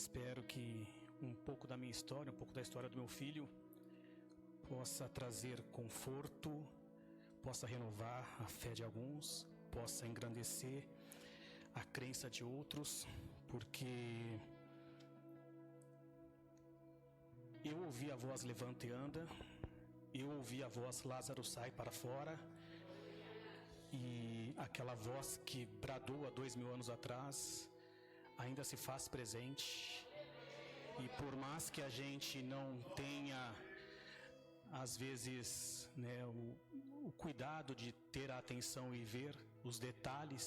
espero que um pouco da minha história, um pouco da história do meu filho, possa trazer conforto, possa renovar a fé de alguns, possa engrandecer a crença de outros, porque eu ouvi a voz levanta e anda, eu ouvi a voz Lázaro sai para fora, e aquela voz que bradou há 2000 anos atrás ainda se faz presente. E por mais que a gente não tenha, às vezes, né, o cuidado de ter a atenção e ver os detalhes,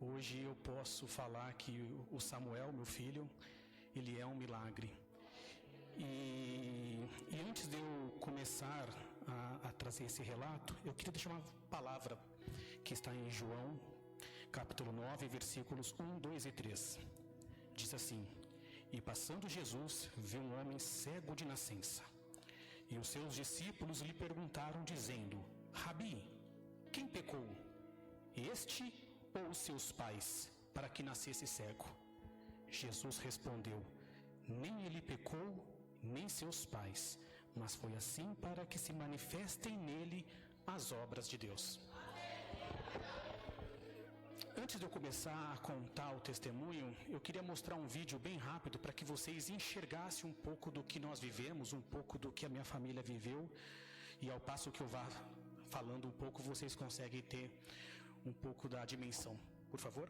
hoje eu posso falar que o Samuel, meu filho, ele é um milagre. E antes de eu começar a trazer esse relato, eu queria deixar uma palavra que está em João, capítulo 9, versículos 1, 2 e 3. Diz assim: E passando Jesus, viu um homem cego de nascença. E os seus discípulos lhe perguntaram, dizendo: Rabi, quem pecou, este ou os seus pais, para que nascesse cego? Jesus respondeu: Nem ele pecou, nem seus pais, mas foi assim para que se manifestem nele as obras de Deus. Antes de eu começar a contar o testemunho, eu queria mostrar um vídeo bem rápido para que vocês enxergassem um pouco do que nós vivemos, um pouco do que a minha família viveu, e ao passo que eu vá falando um pouco, vocês conseguem ter um pouco da dimensão. Por favor.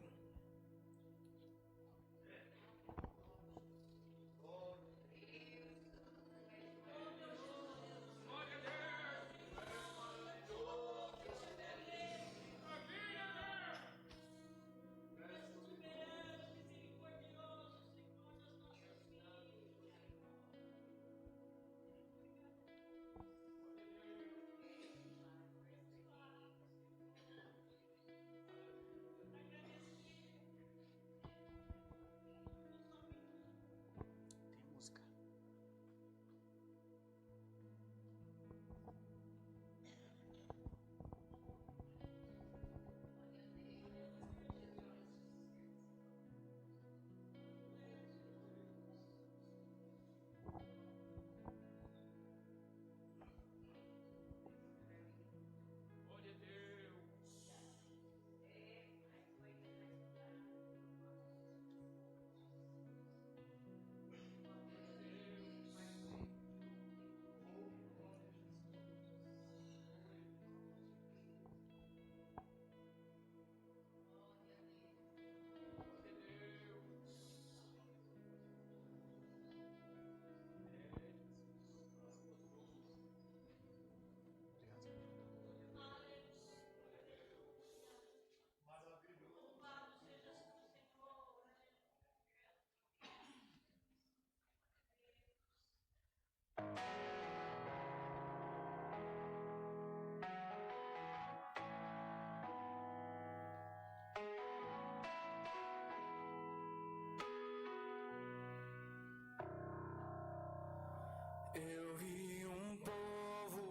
Eu vi um povo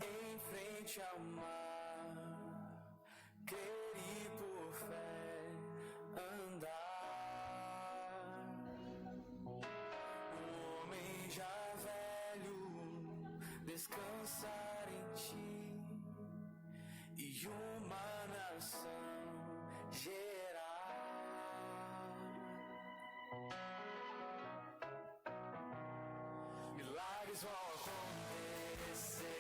em frente ao mar, querer por fé andar. Um homem já velho descansar em ti e uma nação gerar. Milagres vão acontecer,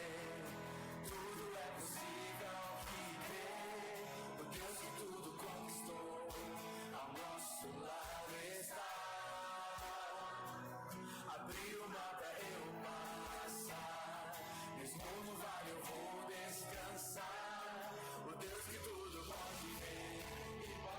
tudo é possível que crê. O Deus que tudo conquistou, ao nosso lado está. Abriu o mar pra eu passar, mesmo no vale eu vou descansar. O Deus que tudo pode ver e pode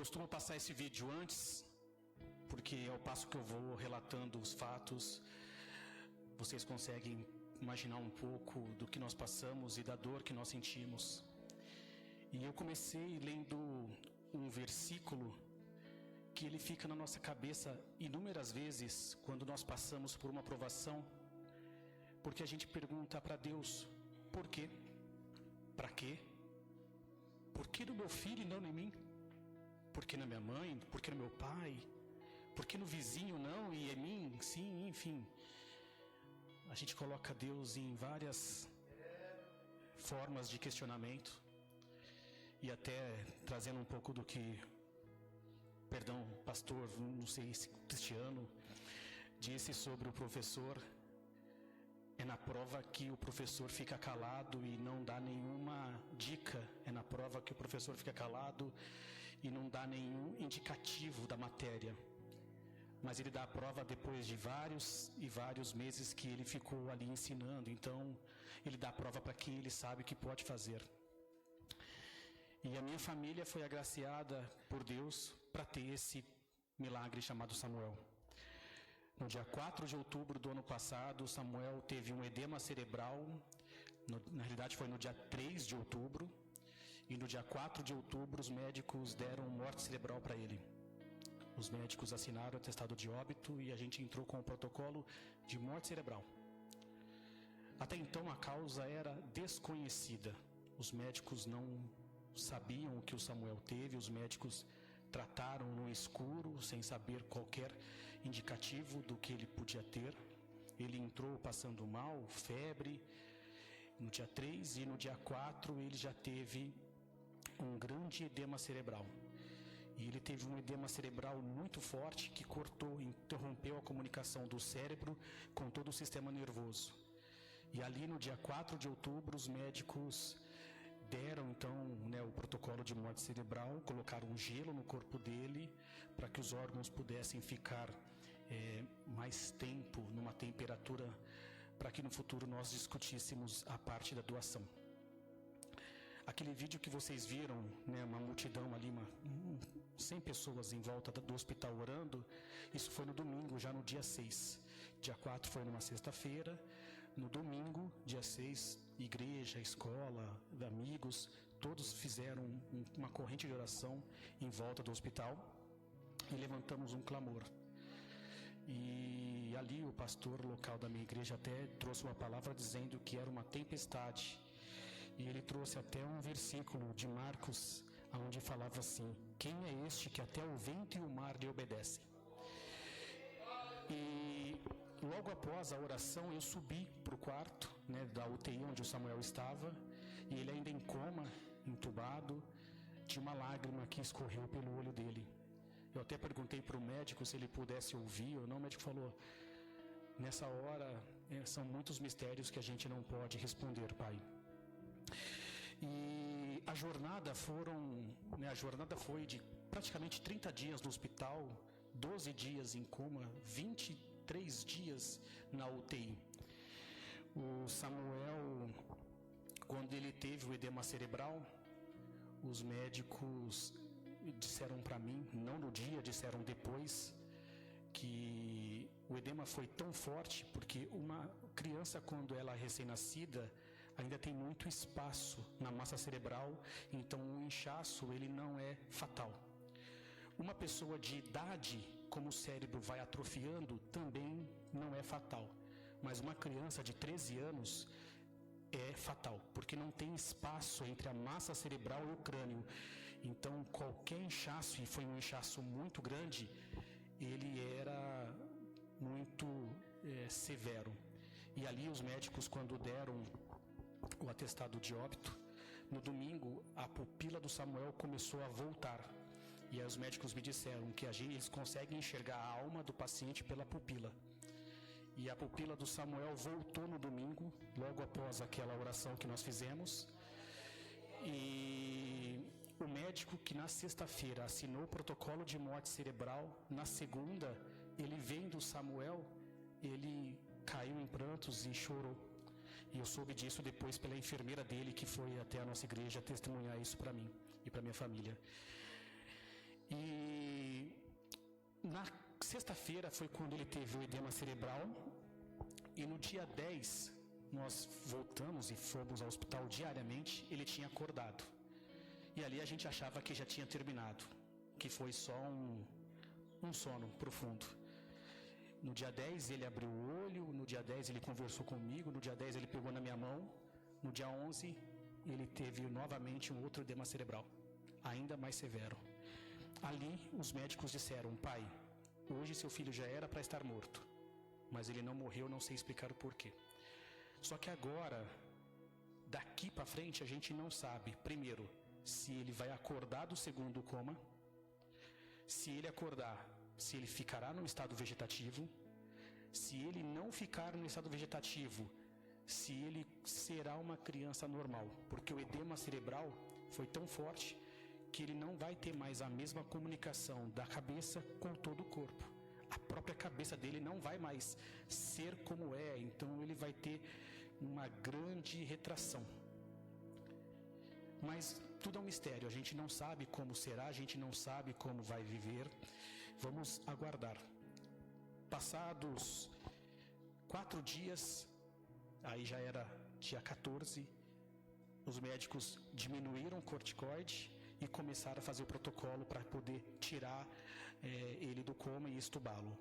costumo passar esse vídeo antes, porque ao passo que eu vou relatando os fatos, vocês conseguem imaginar um pouco do que nós passamos e da dor que nós sentimos. E eu comecei lendo um versículo que ele fica na nossa cabeça inúmeras vezes quando nós passamos por uma provação, porque a gente pergunta para Deus: por quê? Para quê? Por que no meu filho e não em mim? Por que na minha mãe? Por que no meu pai? Por que no vizinho não e em mim? Sim, enfim. A gente coloca Deus em várias formas de questionamento. E até trazendo um pouco do que, perdão, pastor, não sei se Cristiano, disse sobre o professor. É na prova que o professor fica calado e não dá nenhuma dica. É na prova que o professor fica calado e não dá nenhum indicativo da matéria. Mas ele dá a prova depois de vários e vários meses que ele ficou ali ensinando. Então, ele dá a prova para quem ele sabe que pode fazer. E a minha família foi agraciada por Deus para ter esse milagre chamado Samuel. No dia 4 de outubro do ano passado, Samuel teve um edema cerebral. Na realidade, foi no dia 3 de outubro. E no dia 4 de outubro, os médicos deram morte cerebral para ele. Os médicos assinaram o atestado de óbito e a gente entrou com o protocolo de morte cerebral. Até então, a causa era desconhecida. Os médicos não sabiam o que o Samuel teve, os médicos trataram no escuro, sem saber qualquer indicativo do que ele podia ter. Ele entrou passando mal, febre, no dia 3, e no dia 4 ele já teve um grande edema cerebral. E ele teve um edema cerebral muito forte que interrompeu a comunicação do cérebro com todo o sistema nervoso. E ali no dia 4 de outubro os médicos deram então o protocolo de morte cerebral, colocaram um gelo no corpo dele para que os órgãos pudessem ficar mais tempo numa temperatura, para que no futuro nós discutíssemos a parte da doação. Aquele vídeo que vocês viram, uma multidão ali, 100 pessoas em volta do hospital orando, isso foi no domingo, já no dia 6. Dia 4 foi numa sexta-feira. No domingo, dia 6, igreja, escola, amigos, todos fizeram uma corrente de oração em volta do hospital e levantamos um clamor. E ali o pastor local da minha igreja até trouxe uma palavra dizendo que era uma tempestade. E ele trouxe até um versículo de Marcos, onde falava assim: quem é este que até o vento e o mar lhe obedecem? E logo após a oração eu subi para o quarto da UTI onde o Samuel estava, e ele ainda em coma, entubado, tinha uma lágrima que escorreu pelo olho dele. Eu até perguntei para o médico se ele pudesse ouvir ou não. O médico falou: nessa hora são muitos mistérios que a gente não pode responder, pai. E a jornada foi de praticamente 30 dias no hospital, 12 dias em coma, 23 dias na UTI. O Samuel, quando ele teve o edema cerebral, os médicos disseram para mim, não no dia, disseram depois, que o edema foi tão forte, porque uma criança, quando ela é recém-nascida, ainda tem muito espaço na massa cerebral, então o inchaço ele não é fatal. Uma pessoa de idade, como o cérebro vai atrofiando, também não é fatal. Mas uma criança de 13 anos é fatal, porque não tem espaço entre a massa cerebral e o crânio. Então qualquer inchaço, e foi um inchaço muito grande, ele era muito severo. E ali os médicos, quando deram o atestado de óbito, no domingo a pupila do Samuel começou a voltar. E aí os médicos me disseram que eles conseguem enxergar a alma do paciente pela pupila. E a pupila do Samuel voltou no domingo, logo após aquela oração que nós fizemos. E o médico que na sexta-feira assinou o protocolo de morte cerebral, na segunda, ele vendo o Samuel, ele caiu em prantos e chorou. E eu soube disso depois pela enfermeira dele, que foi até a nossa igreja testemunhar isso para mim e para minha família. E na sexta-feira foi quando ele teve o edema cerebral. E no dia 10, nós voltamos e fomos ao hospital diariamente. Ele tinha acordado. E ali a gente achava que já tinha terminado, que foi só um sono profundo. No dia 10 ele abriu o olho, no dia 10 ele conversou comigo, no dia 10 ele pegou na minha mão, no dia 11 ele teve novamente um outro edema cerebral, ainda mais severo. Ali os médicos disseram: pai, hoje seu filho já era para estar morto, mas ele não morreu, não sei explicar o porquê. Só que agora, daqui para frente, a gente não sabe, primeiro, se ele vai acordar do segundo coma, se ele acordar, se ele ficará no estado vegetativo, se ele não ficar no estado vegetativo, se ele será uma criança normal, porque o edema cerebral foi tão forte que ele não vai ter mais a mesma comunicação da cabeça com todo o corpo. A própria cabeça dele não vai mais ser como é, então ele vai ter uma grande retração. Mas tudo é um mistério, a gente não sabe como será, a gente não sabe como vai viver. Vamos aguardar. Passados 4 dias, aí já era dia 14, os médicos diminuíram o corticoide e começaram a fazer o protocolo para poder tirar ele do coma e estubá-lo.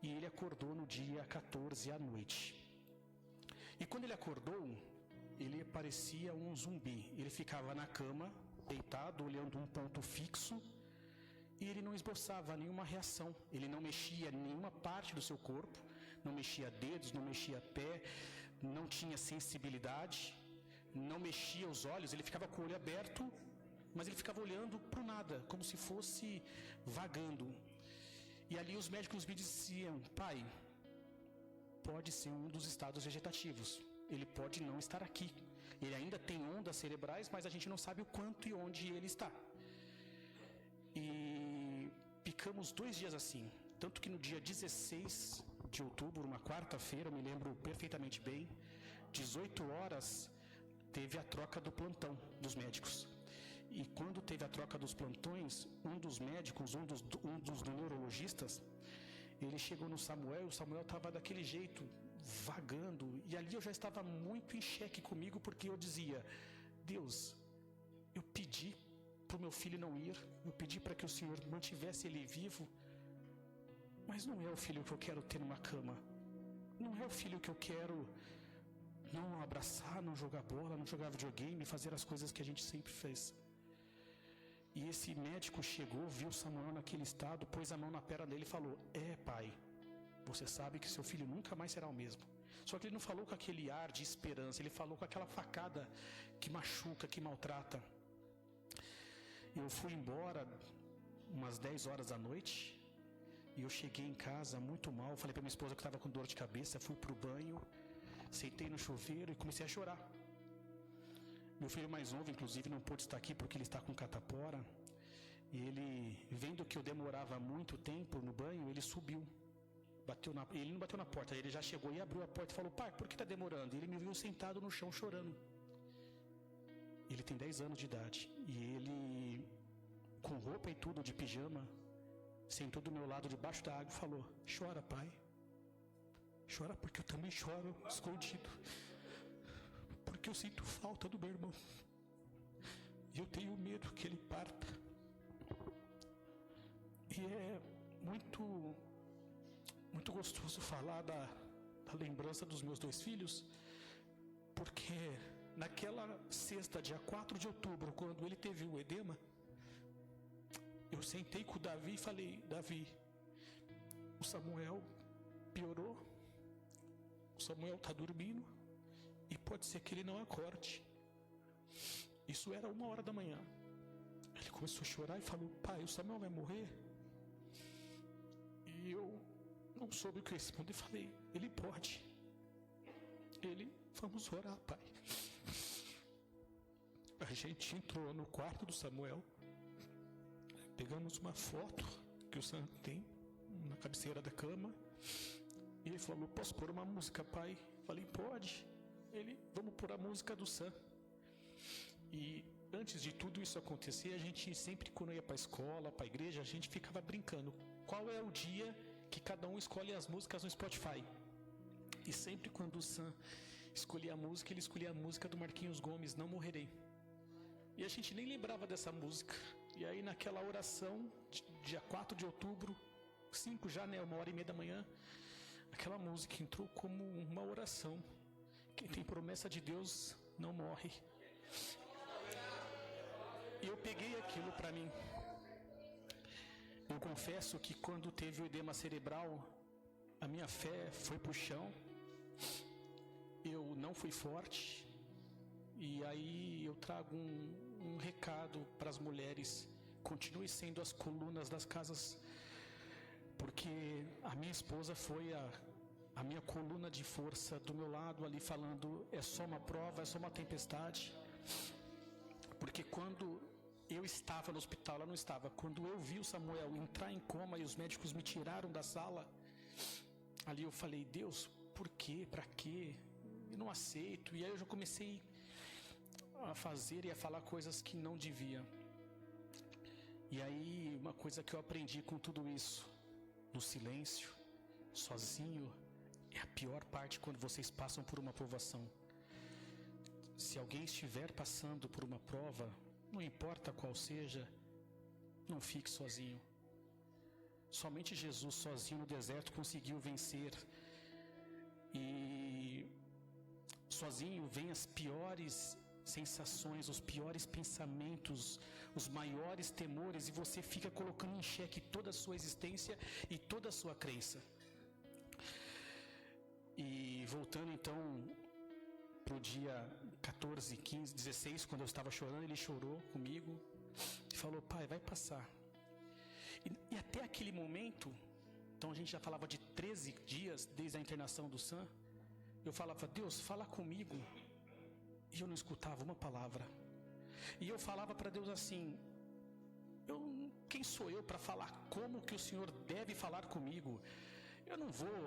E ele acordou no dia 14 à noite. E quando ele acordou, ele parecia um zumbi. Ele ficava na cama, deitado, olhando um ponto fixo, e ele não esboçava nenhuma reação. Ele não mexia nenhuma parte do seu corpo, não mexia dedos, não mexia pé, não tinha sensibilidade, não mexia os olhos, ele ficava com o olho aberto, mas ele ficava olhando para o nada, como se fosse vagando. E ali os médicos me diziam: pai, pode ser um dos estados vegetativos, ele pode não estar aqui. Ele ainda tem ondas cerebrais, mas a gente não sabe o quanto e onde ele está. E ficamos 2 dias assim, tanto que no dia 16 de outubro, uma quarta-feira, eu me lembro perfeitamente bem, 18 horas, teve a troca do plantão dos médicos. E quando teve a troca dos plantões, um dos médicos, um dos neurologistas, ele chegou no Samuel, o Samuel estava daquele jeito, vagando, e ali eu já estava muito em xeque comigo, porque eu dizia: Deus, eu pedi para o meu filho não ir, eu pedi para que o Senhor mantivesse ele vivo, mas não é o filho que eu quero ter numa cama, não é o filho que eu quero não abraçar, não jogar bola, não jogar videogame, fazer as coisas que a gente sempre fez. E esse médico chegou, viu Samuel naquele estado, pôs a mão na perna dele e falou: pai, você sabe que seu filho nunca mais será o mesmo. Só que ele não falou com aquele ar de esperança, ele falou com aquela facada que machuca, que maltrata. Eu fui embora umas 10 horas da noite, e eu cheguei em casa muito mal, falei para minha esposa que estava com dor de cabeça, fui pro banho, sentei no chuveiro e comecei a chorar. Meu filho mais novo, inclusive, não pôde estar aqui porque ele está com catapora. E ele, vendo que eu demorava muito tempo no banho, ele subiu. Ele não bateu na porta, ele já chegou e abriu a porta e falou: pai, por que está demorando? E ele me viu sentado no chão chorando. Ele tem 10 anos de idade. E ele, com roupa e tudo, de pijama, sentou do meu lado debaixo da água e falou: chora, pai. Chora porque eu também choro escondido. Porque eu sinto falta do meu irmão. E eu tenho medo que ele parta. E é muito gostoso falar da lembrança dos meus 2 filhos, porque naquela sexta, dia 4 de outubro, quando ele teve o edema, eu sentei com o Davi e falei: Davi, o Samuel piorou, o Samuel está dormindo e pode ser que ele não acorde. Isso era 1h da manhã. Ele começou a chorar e falou: pai, o Samuel vai morrer? E eu não soube o que responder. Falei: ele pode. Ele: vamos orar, pai. A gente entrou no quarto do Samuel, pegamos uma foto que o Sam tem na cabeceira da cama, e ele falou: posso pôr uma música, pai? Falei: pode. Ele: vamos pôr a música do Sam. E antes de tudo isso acontecer, a gente sempre, quando ia para a escola, para a igreja, a gente ficava brincando. Qual é o dia que cada um escolhe as músicas no Spotify? E sempre quando o Sam escolhia a música, ele escolhia a música do Marquinhos Gomes, Não Morrerei. E a gente nem lembrava dessa música. E aí naquela oração, dia 4 de outubro, 5 já, né, 1h30 da manhã, aquela música entrou como uma oração. Quem tem promessa de Deus não morre. E eu peguei aquilo para mim. Eu confesso que quando teve o edema cerebral, a minha fé foi pro chão. Eu não fui forte. E aí eu trago um recado para as mulheres: continue sendo as colunas das casas, porque a minha esposa foi a minha coluna de força do meu lado ali, falando: é só uma prova, é só uma tempestade. Porque quando eu estava no hospital, ela não estava. Quando eu vi o Samuel entrar em coma e os médicos me tiraram da sala, ali eu falei: Deus, por quê? Pra quê? Eu não aceito. E aí eu já comecei a fazer e a falar coisas que não devia. E aí uma coisa que eu aprendi com tudo isso: no silêncio, sozinho, é a pior parte quando vocês passam por uma provação. Se alguém estiver passando por uma prova, não importa qual seja, não fique sozinho. Somente Jesus sozinho no deserto conseguiu vencer. E sozinho vem as piores sensações, os piores pensamentos, os maiores temores, e você fica colocando em xeque toda a sua existência e toda a sua crença. E voltando então pro dia 14, 15, 16, quando eu estava chorando, ele chorou comigo e falou: pai, vai passar. E até aquele momento, então a gente já falava de 13 dias desde a internação do Sam, eu falava: Deus, fala comigo. E eu não escutava uma palavra. E eu falava para Deus assim: quem sou eu para falar como que o Senhor deve falar comigo? Eu não vou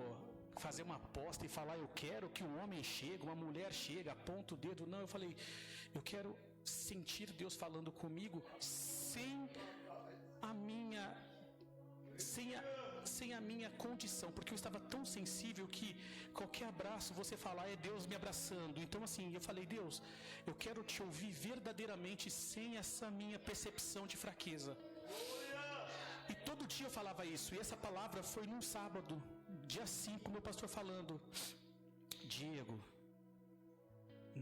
fazer uma aposta e falar: eu quero que um homem chegue, uma mulher chegue, aponta o dedo. Não, eu falei: eu quero sentir Deus falando comigo sem a minha condição, porque eu estava tão sensível que qualquer abraço você falar é Deus me abraçando. Então assim, eu falei: Deus, eu quero te ouvir verdadeiramente sem essa minha percepção de fraqueza. E todo dia eu falava isso, e essa palavra foi num sábado, dia 5, meu pastor falando: Diego,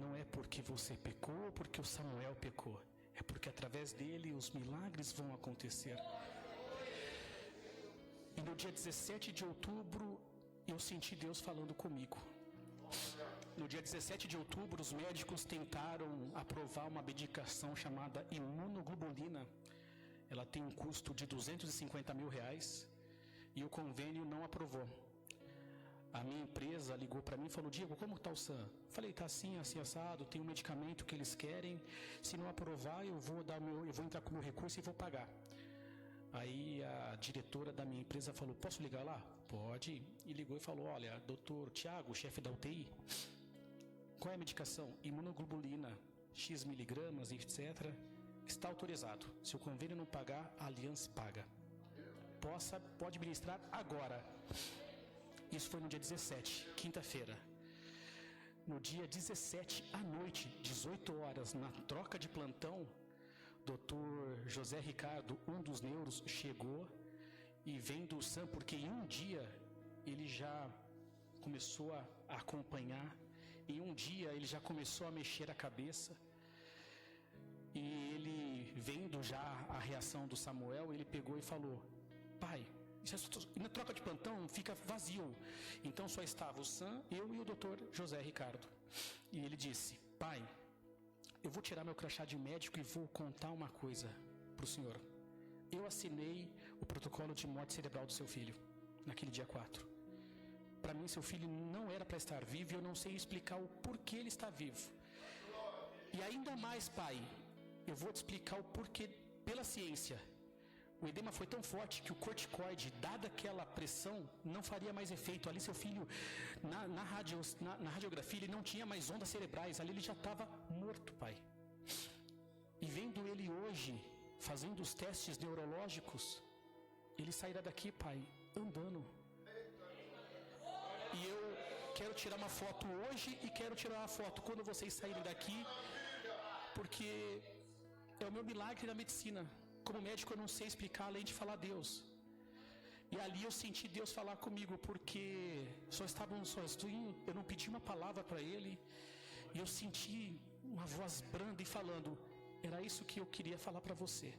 não é porque você pecou ou porque o Samuel pecou, é porque através dele os milagres vão acontecer. E no dia 17 de outubro eu senti Deus falando comigo. No dia 17 de outubro os médicos tentaram aprovar uma medicação chamada imunoglobulina. Ela tem um custo de R$250 mil e o convênio não aprovou. A minha empresa ligou para mim e falou: Diego, como está o Sam? Falei: está assim, assim, assado, tem um medicamento que eles querem, se não aprovar eu vou entrar com o meu recurso e vou pagar. Aí a diretora da minha empresa falou: posso ligar lá? Pode. E ligou e falou: olha, doutor Tiago, chefe da UTI, qual é a medicação? Imunoglobulina, X miligramas, etc. Está autorizado. Se o convênio não pagar, a Aliança paga. Pode ministrar agora. Isso foi no dia 17, quinta-feira. No dia 17 à noite, 18 horas, na troca de plantão, Dr. José Ricardo, um dos neuros, chegou e vem do SAM, porque em um dia ele já começou a acompanhar, em um dia ele já começou a mexer a cabeça, e ele, vendo já a reação do Samuel, ele pegou e falou: pai, na troca de plantão fica vazio. Então só estava o Sam, eu e o Dr. José Ricardo. E ele disse: pai, eu vou tirar meu crachá de médico e vou contar uma coisa para o senhor. Eu assinei o protocolo de morte cerebral do seu filho, naquele dia 4. Para mim, seu filho não era para estar vivo e eu não sei explicar o porquê ele está vivo. E ainda mais, pai, eu vou te explicar o porquê pela ciência. O edema foi tão forte que o corticoide, dada aquela pressão, não faria mais efeito. Ali seu filho, na radiografia, ele não tinha mais ondas cerebrais. Ali ele já estava morto, pai. E vendo ele hoje, fazendo os testes neurológicos, ele sairá daqui, Pai, andando. E eu quero tirar uma foto hoje e quero tirar uma foto quando vocês saírem daqui, porque é o meu milagre na medicina. Como médico eu não sei explicar além de falar Deus. E ali eu senti Deus falar comigo, porque só estávamos sozinhos, eu não pedi uma palavra para ele, e eu senti uma voz branda e falando, era isso que eu queria falar para você.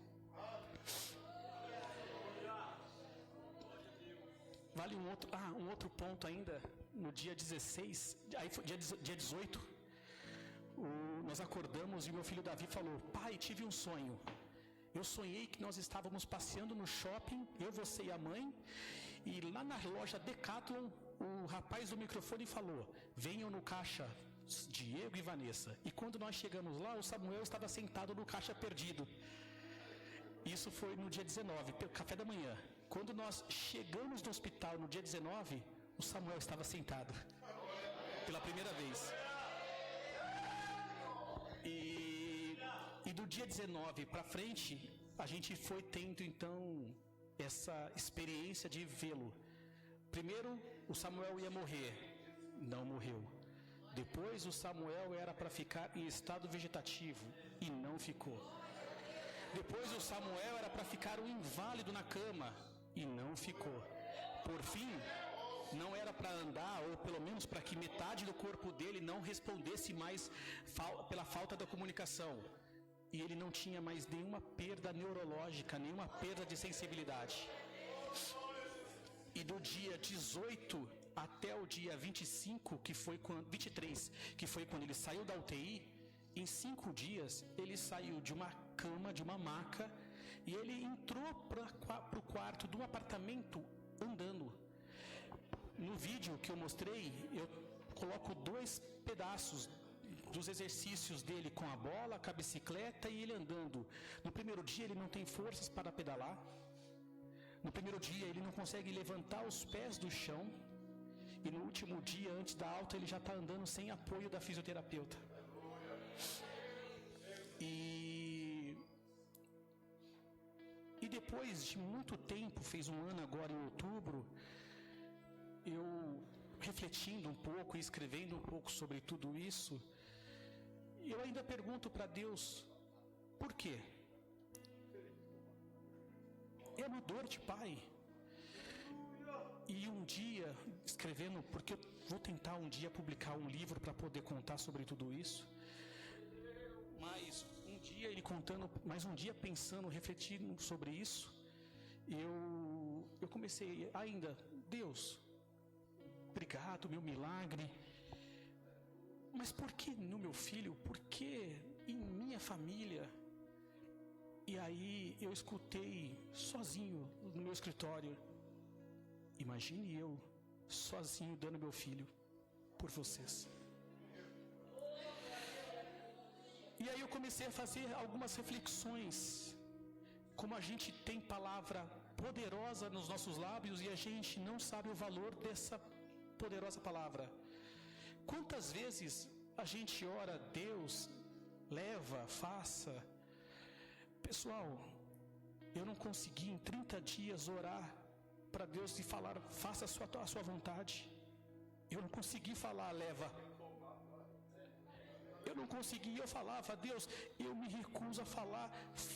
Vale um outro ponto ainda, no dia 16, aí foi dia 18, nós acordamos e meu filho Davi falou, pai, tive um sonho. Eu sonhei que nós estávamos passeando no shopping, eu, você e a mãe, e lá na loja Decathlon, o rapaz do microfone falou, venham no caixa, Diego e Vanessa. E quando nós chegamos lá, o Samuel estava sentado no caixa perdido. Isso foi no dia 19, pelo café da manhã. Quando nós chegamos no hospital no dia 19, o Samuel estava sentado. Pela primeira vez. E do dia 19 para frente, a gente foi tendo então essa experiência de vê-lo. Primeiro, o Samuel ia morrer. Não morreu. Depois, o Samuel era para ficar em estado vegetativo e não ficou. Depois, o Samuel era para ficar um inválido na cama e não ficou. Por fim, não era para andar, ou pelo menos para que metade do corpo dele não respondesse mais pela falta da comunicação. E ele não tinha mais nenhuma perda neurológica, nenhuma perda de sensibilidade. E do dia 18 até o dia 25, 23, que foi quando ele saiu da UTI, em 5 dias ele saiu de uma cama, de uma maca, e ele entrou para o quarto do apartamento andando. No vídeo que eu mostrei, eu coloco 2 pedaços dos exercícios dele com a bola, com a bicicleta e ele andando. No primeiro dia ele não tem forças para pedalar. No primeiro dia ele não consegue levantar os pés do chão. E no último dia, antes da alta, ele já está andando sem apoio da fisioterapeuta. E depois de muito tempo, fez um ano agora em outubro, eu refletindo um pouco e escrevendo um pouco sobre tudo isso, eu ainda pergunto para Deus, por quê? É uma dor de pai. E um dia, escrevendo, porque eu vou tentar um dia publicar um livro para poder contar sobre tudo isso, mas um dia ele contando, mais um dia pensando, refletindo sobre isso, eu comecei ainda, Deus, obrigado, meu milagre, mas por que no meu filho? Por que em minha família? E aí eu escutei sozinho no meu escritório, imagine eu sozinho dando meu filho por vocês. E aí eu comecei a fazer algumas reflexões, como a gente tem palavra poderosa nos nossos lábios e a gente não sabe o valor dessa poderosa palavra. Quantas vezes a gente ora, Deus, leva, faça. Pessoal, eu não consegui em 30 dias orar para Deus e falar, faça a sua vontade. Eu não consegui falar, leva. Eu não consegui, eu falava, Deus, eu me recuso a falar,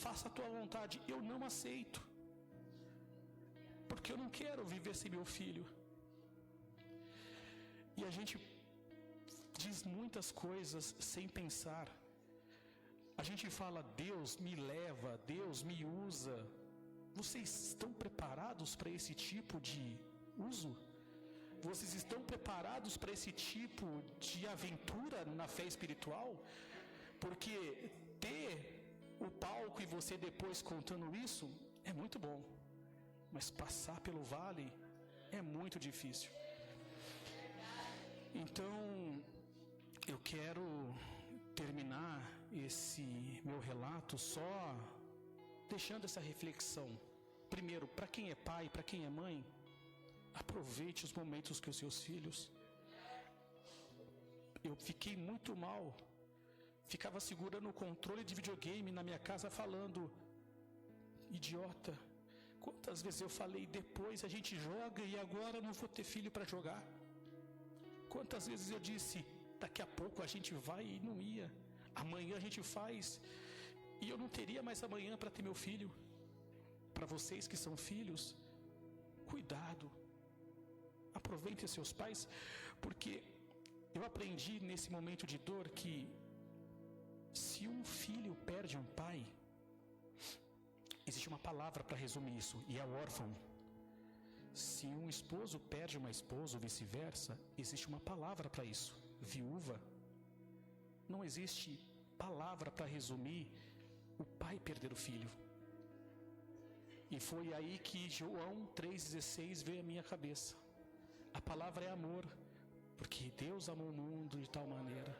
faça a tua vontade. Eu não aceito. Porque eu não quero viver sem meu filho. E a gente diz muitas coisas sem pensar. A gente fala, Deus me leva, Deus me usa. Vocês estão preparados para esse tipo de uso? Vocês estão preparados para esse tipo de aventura na fé espiritual? Porque ter o palco e você depois contando isso é muito bom, mas passar pelo vale é muito difícil. Então, eu quero terminar esse meu relato só deixando essa reflexão. Primeiro, para quem é pai, para quem é mãe, aproveite os momentos com os seus filhos. Eu fiquei muito mal ficava segurando o controle de videogame na minha casa falando: idiota, quantas vezes eu falei, depois a gente joga e agora não vou ter filho para jogar. Quantas vezes eu disse, daqui a pouco a gente vai e não ia. Amanhã a gente faz e eu não teria mais amanhã para ter meu filho. Para vocês que são filhos, cuidado. Aproveitem seus pais, porque eu aprendi nesse momento de dor que se um filho perde um pai, existe uma palavra para resumir isso, e é o órfão. Se um esposo perde uma esposa ou vice-versa, existe uma palavra para isso, viúva. Não existe palavra para resumir o pai perder o filho. E foi aí que João 3,16 veio à minha cabeça. A palavra é amor, porque Deus amou o mundo de tal maneira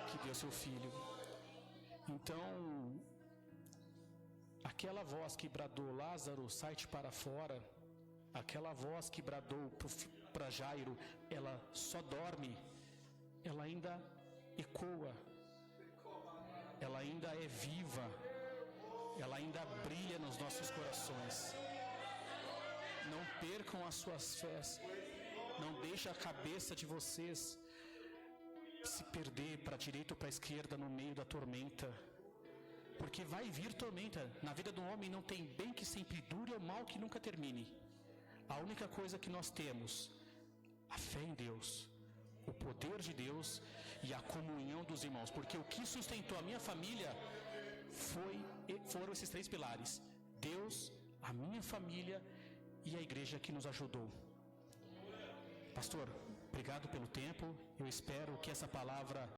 que deu seu filho. Então, aquela voz que bradou, Lázaro, sai-te para fora, aquela voz que bradou para Jairo, ela só dorme, ela ainda ecoa, ela ainda é viva, ela ainda brilha nos nossos corações. Não percam as suas fés, não deixe a cabeça de vocês se perder para a direita ou para a esquerda no meio da tormenta, porque vai vir tormenta. Na vida do homem não tem bem que sempre dure ou mal que nunca termine. A única coisa que nós temos, a fé em Deus, o poder de Deus e a comunhão dos irmãos, porque o que sustentou a minha família foram esses 3 pilares: Deus, a minha família e a igreja que nos ajudou. Pastor, obrigado pelo tempo. Eu espero que essa palavra